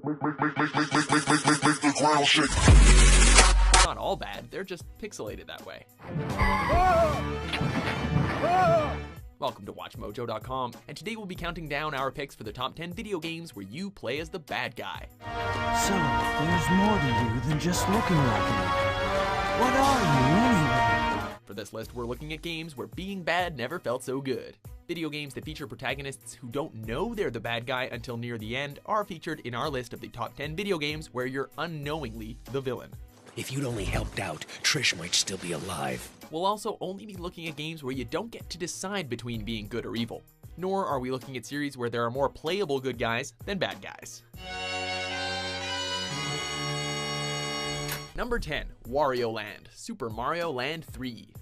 the ground shake. Not all bad, they're just pixelated that way. Welcome to WatchMojo.com, and today we'll be counting down our picks for the top 10 video games where you play as the bad guy. So, there's more to you than just looking like me. What are you, anyway? For this list, we're looking at games where being bad never felt so good. Video games that feature protagonists who don't know they're the bad guy until near the end are featured in our list of the top 10 video games where you're unknowingly the villain. If you'd only helped out, Trish might still be alive. We'll also only be looking at games where you don't get to decide between being good or evil. Nor are we looking at series where there are more playable good guys than bad guys. Number 10, Wario Land, Super Mario Land 3.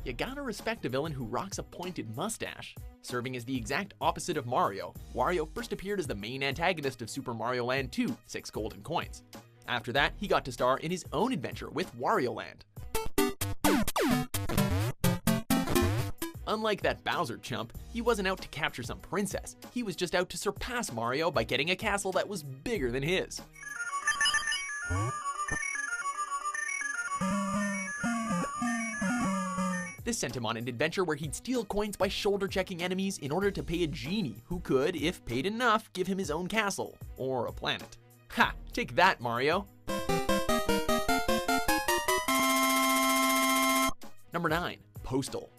You gotta respect a villain who rocks a pointed mustache. Serving as the exact opposite of Mario, Wario first appeared as the main antagonist of Super Mario Land 2, 6 golden coins. After that, he got to star in his own adventure with Wario Land. Unlike that Bowser chump, he wasn't out to capture some princess. He was just out to surpass Mario by getting a castle that was bigger than his. This sent him on an adventure where he'd steal coins by shoulder-checking enemies in order to pay a genie who could, if paid enough, give him his own castle, or a planet. Ha! Take that, Mario! Number 9, Postal.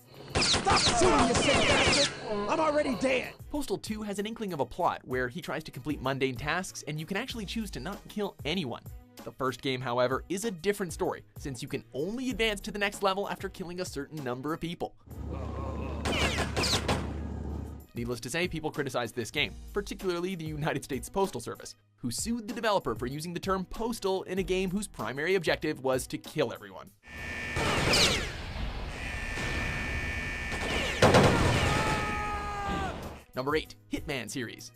Stop shooting, you sick bastard! I'm already dead! Postal 2 has an inkling of a plot where he tries to complete mundane tasks and you can actually choose to not kill anyone. The first game, however, is a different story, since you can only advance to the next level after killing a certain number of people. Needless to say, people criticized this game, particularly the United States Postal Service, who sued the developer for using the term postal in a game whose primary objective was to kill everyone. Number 8, Hitman Series.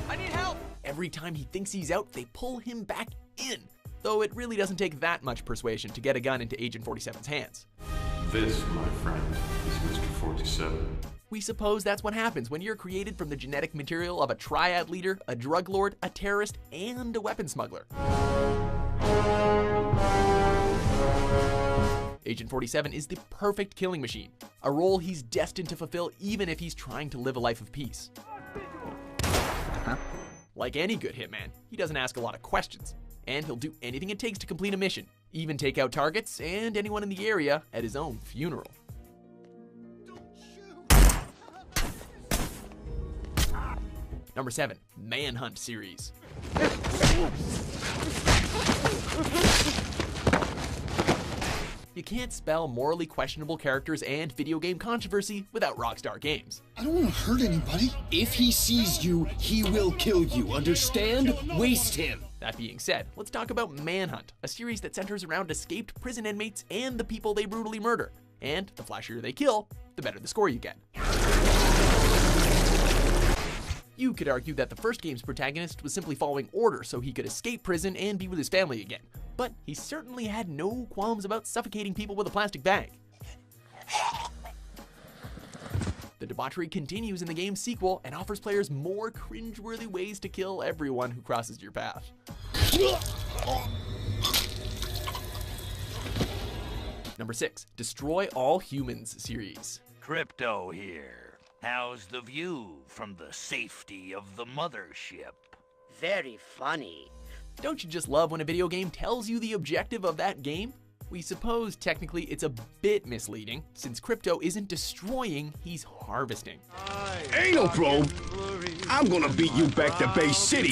I need help! Every time he thinks he's out, they pull him back in. Though it really doesn't take that much persuasion to get a gun into Agent 47's hands. This, my friend, is Mr. 47. We suppose that's what happens when you're created from the genetic material of a triad leader, a drug lord, a terrorist, and a weapon smuggler. Agent 47 is the perfect killing machine, a role he's destined to fulfill even if he's trying to live a life of peace. Like any good hitman, he doesn't ask a lot of questions, and he'll do anything it takes to complete a mission, even take out targets and anyone in the area at his own funeral. Number 7, Manhunt Series. You can't spell morally questionable characters and video game controversy without Rockstar Games. I don't want to hurt anybody. If he sees you, he will kill you. Understand? Waste him. That being said, let's talk about Manhunt, a series that centers around escaped prison inmates and the people they brutally murder. And the flashier they kill, the better the score you get. You could argue that the first game's protagonist was simply following orders so he could escape prison and be with his family again, but he certainly had no qualms about suffocating people with a plastic bag. The debauchery continues in the game's sequel and offers players more cringeworthy ways to kill everyone who crosses your path. Number 6, Destroy All Humans series. Crypto here. How's the view from the safety of the mothership? Very funny. Don't you just love when a video game tells you the objective of that game? We suppose technically it's a bit misleading, since Crypto isn't destroying, he's harvesting. Ain't no probe. I'm gonna beat you back to Bay City.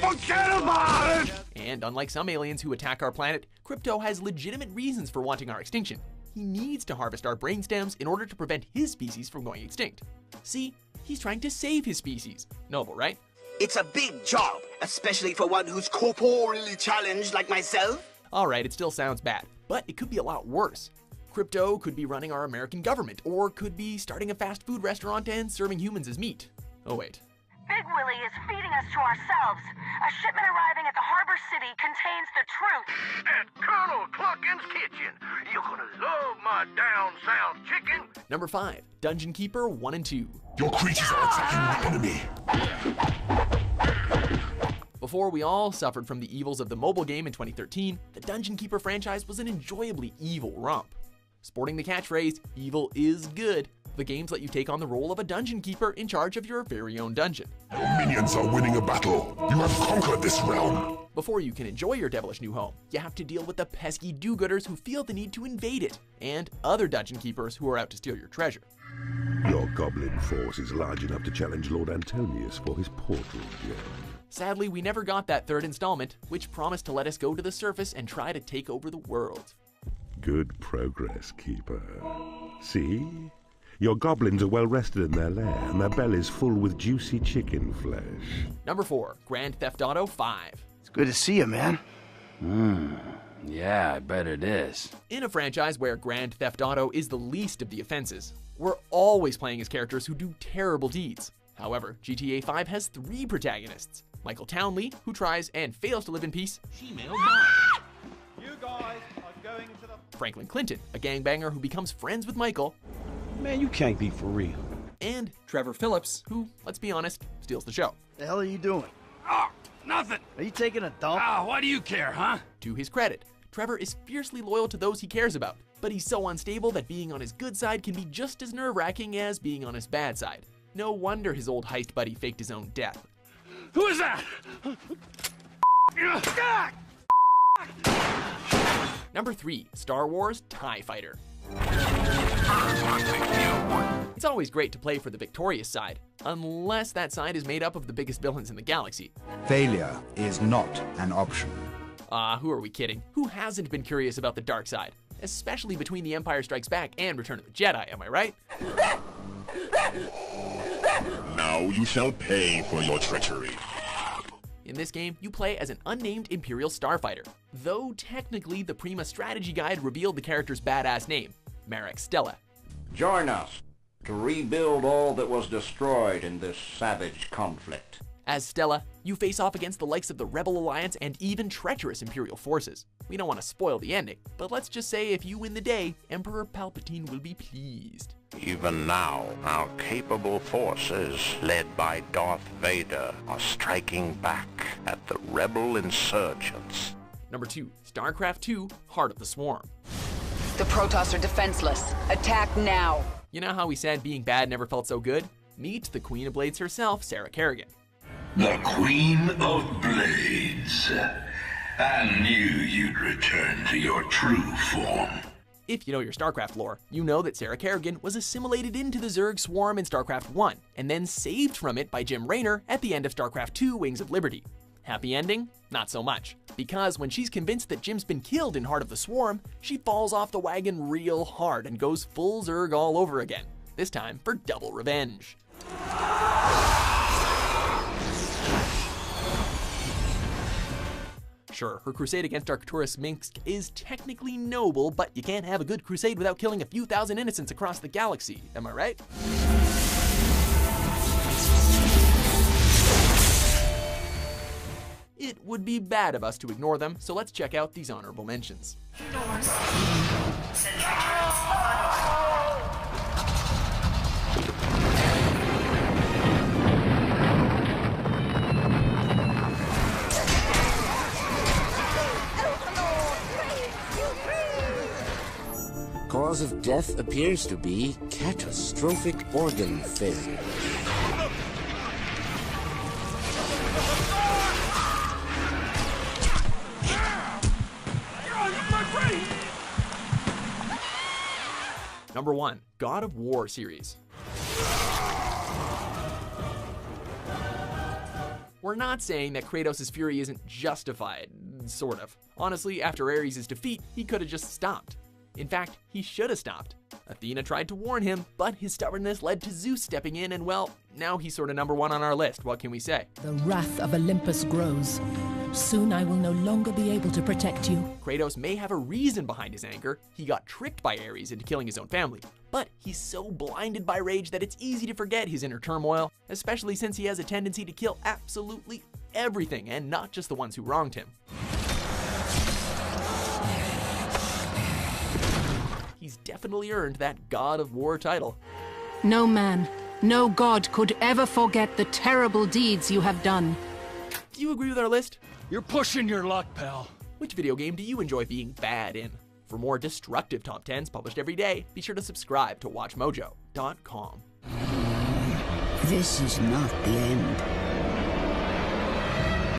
Forget about it! And unlike some aliens who attack our planet, Crypto has legitimate reasons for wanting our extinction. He needs to harvest our brainstems in order to prevent his species from going extinct. See, he's trying to save his species. Noble, right? It's a big job, especially for one who's corporeally challenged like myself. Alright, it still sounds bad, but it could be a lot worse. Crypto could be running our American government, or could be starting a fast food restaurant and serving humans as meat. Oh wait. Big Willie is feeding us to ourselves. A shipment arriving at the harbor city contains the truth. At Colonel Cluckin's kitchen, you're gonna down south chicken. Number 5, Dungeon Keeper 1 and 2. Your creatures are attacking the enemy. Before we all suffered from the evils of the mobile game in 2013, the Dungeon Keeper franchise was an enjoyably evil romp. Sporting the catchphrase, evil is good, the games let you take on the role of a dungeon keeper in charge of your very own dungeon. Your minions are winning a battle. You have conquered this realm. Before you can enjoy your devilish new home, you have to deal with the pesky do-gooders who feel the need to invade it, and other dungeon keepers who are out to steal your treasure. Your goblin force is large enough to challenge Lord Antonius for his portal gem. Sadly, we never got that third installment, which promised to let us go to the surface and try to take over the world. Good progress, Keeper. See? Your goblins are well rested in their lair, and their bellies full with juicy chicken flesh. Number 4, Grand Theft Auto 5. It's good to see you, man. Yeah, I bet it is. In a franchise where Grand Theft Auto is the least of the offenses, we're always playing as characters who do terrible deeds. However, GTA 5 has 3 protagonists. Michael Townley, who tries and fails to live in peace. You guys are going to the... Franklin Clinton, a gangbanger who becomes friends with Michael. Man, you can't be for real. And Trevor Phillips, who, let's be honest, steals the show. The hell are you doing? Oh, nothing. Are you taking a dump? Why do you care, huh? To his credit, Trevor is fiercely loyal to those he cares about, but he's so unstable that being on his good side can be just as nerve-wracking as being on his bad side. No wonder his old heist buddy faked his own death. Who is that? Number 3, Star Wars TIE Fighter. It's always great to play for the victorious side, unless that side is made up of the biggest villains in the galaxy. Failure is not an option. Who are we kidding? Who hasn't been curious about the dark side? Especially between The Empire Strikes Back and Return of the Jedi, am I right? Now you shall pay for your treachery. In this game, you play as an unnamed Imperial starfighter, though technically the Prima strategy guide revealed the character's badass name, Marek Stella. Join us to rebuild all that was destroyed in this savage conflict. As Stella, you face off against the likes of the Rebel Alliance and even treacherous Imperial forces. We don't want to spoil the ending, but let's just say if you win the day, Emperor Palpatine will be pleased. Even now, our capable forces, led by Darth Vader, are striking back at the rebel insurgents. Number 2, Starcraft 2, Heart of the Swarm. The Protoss are defenseless. Attack now. You know how we said being bad never felt so good? Meet the Queen of Blades herself, Sarah Kerrigan. The Queen of Blades. I knew you'd return to your true form. If you know your StarCraft lore, you know that Sarah Kerrigan was assimilated into the Zerg swarm in StarCraft 1, and then saved from it by Jim Raynor at the end of StarCraft 2 Wings of Liberty. Happy ending? Not so much. Because when she's convinced that Jim's been killed in Heart of the Swarm, she falls off the wagon real hard and goes full Zerg all over again. This time for double revenge. Sure, her crusade against Arcturus Minsk is technically noble, but you can't have a good crusade without killing a few thousand innocents across the galaxy, am I right? It would be bad of us to ignore them, so let's check out these honorable mentions. Cause of death appears to be catastrophic organ failure. Number 1, God of War series. We're not saying that Kratos' fury isn't justified, sort of. Honestly, after Ares' defeat, he could have just stopped. In fact, he should have stopped. Athena tried to warn him, but his stubbornness led to Zeus stepping in, and well, now he's sort of number 1 on our list, what can we say? The wrath of Olympus grows. Soon I will no longer be able to protect you. Kratos may have a reason behind his anger. He got tricked by Ares into killing his own family. But he's so blinded by rage that it's easy to forget his inner turmoil, especially since he has a tendency to kill absolutely everything, and not just the ones who wronged him. He's definitely earned that God of War title. No man, no god could ever forget the terrible deeds you have done. Do you agree with our list? You're pushing your luck, pal. Which video game do you enjoy being bad in? For more destructive top 10s published every day, be sure to subscribe to WatchMojo.com. This is not the end.